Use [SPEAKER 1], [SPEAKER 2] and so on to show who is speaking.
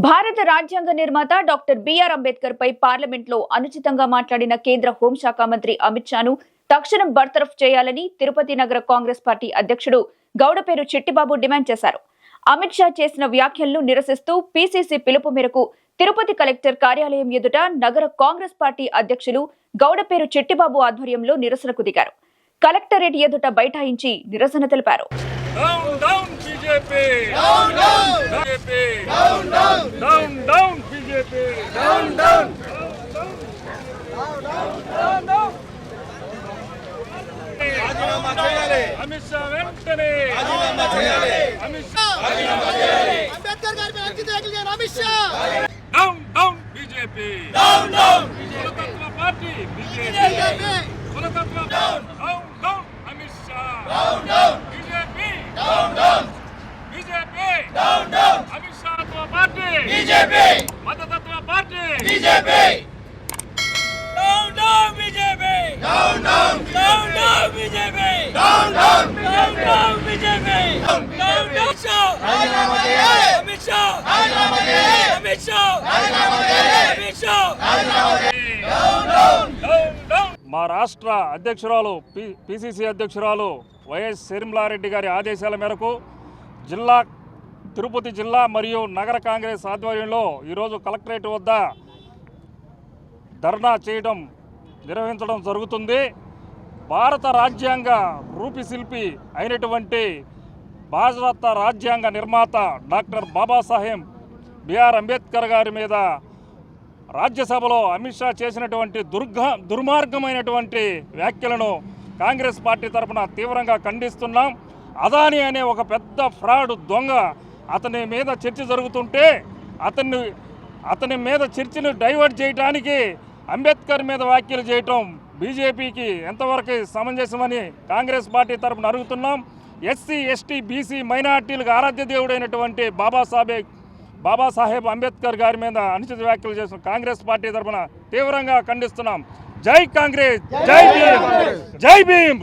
[SPEAKER 1] భారత రాజ్యాంగ నిర్మాత డాక్టర్ బిఆర్ అంబేద్కర్ పై పార్లమెంట్ లో అనుచితంగా మాట్లాడిన కేంద్ర హోంశాఖ మంత్రి అమిత్ షాను తక్షణం బర్తరఫ్ చేయాలని తిరుపతి నగర కాంగ్రెస్ పార్టీ అధ్యక్షుడు గౌడపేరు చిట్టిబాబు డిమాండ్ చేశారు. అమిత్ షా చేసిన వ్యాఖ్యలను నిరసిస్తూ పీసీసీ పిలుపు మేరకు తిరుపతి కలెక్టర్ కార్యాలయం ఎదుట నగర కాంగ్రెస్ పార్టీ అధ్యక్షులు గౌడపేరు చిట్టిబాబు ఆధ్వర్యంలో నిరసనకు దిగారు. కలెక్టరేట్ ఎదుట బైఠాయించి నిరసన తెలిపారు.
[SPEAKER 2] Down, down, BJP! Down, down! BJP! Down, down! Down, down, BJP! Down, down! Down, down! రాజీనామా చేయాలి. అమిత్ షా వెంటనే రాజీనామా చేయాలి. అమిత్ షా రాజీనామా చేయాలి.
[SPEAKER 3] అంబేద్కర్ గారిపై అనుచిత వ్యాఖ్యలు చేసిన Amit Shah.
[SPEAKER 2] Down down BJP. Down down కులతత్వ పార్టీ బీజేపీ. కులతత్వ down down down Amit Shah. Down down BJP. Down down BJP. Down down Amit Shah తత్వ పార్టీ బీజేపీ. మతతత్వ party BJP. Down down BJP. Down down down down BJP. Down down down down BJP. Down down Amit Shah రాజీనామా చేయాలి. అమిత్ షా రాజీనామా చేయాలి. అమిత్ షా రాజీనామా చేయాలి. అమిత్ షా రాజీనామా చేయాలి. Down down down down. మా రాష్ట్ర అధ్యక్షురాలు పిసిసి అధ్యక్షురాలు వైఎస్ శర్మిలారెడ్డి గారి ఆదేశాల మేరకు తిరుపతి జిల్లా మరియు నగర కాంగ్రెస్ ఆధ్వర్యంలో ఈరోజు కలెక్టరేట్ వద్ద ధర్నా నిర్వహించడం జరుగుతుంది. భారత రాజ్యాంగ రూపశిల్పి అయినటువంటి భారత రాజ్యాంగ నిర్మాత డాక్టర్ బాబాసాహెబ్ బిఆర్ అంబేద్కర్ గారి మీద రాజ్యసభలో అమిత్ షా చేసినటువంటి దుర్మార్గమైనటువంటి వ్యాఖ్యలను కాంగ్రెస్ పార్టీ తరఫున తీవ్రంగా ఖండిస్తున్నాం. అదాని అనే ఒక పెద్ద ఫ్రాడ్ దొంగ అతని మీద చర్చ జరుగుతుంటే అతని మీద చర్చను డైవర్ట్ చేయడానికి అంబేద్కర్ మీద వ్యాఖ్యలు చేయటం బీజేపీకి ఎంతవరకు సమంజసమని కాంగ్రెస్ పార్టీ తరఫున అడుగుతున్నాం. ఎస్సీ ఎస్టీ బీసీ మైనార్టీలకు ఆరాధ్య దేవుడైనటువంటి బాబాసాహెబ్ అంబేద్కర్ గారి మీద అనుచిత వ్యాఖ్యలు చేసిన కాంగ్రెస్ పార్టీ తరఫున తీవ్రంగా ఖండిస్తున్నాం. జై కాంగ్రెస్, జై భీమ్, జై భీమ్.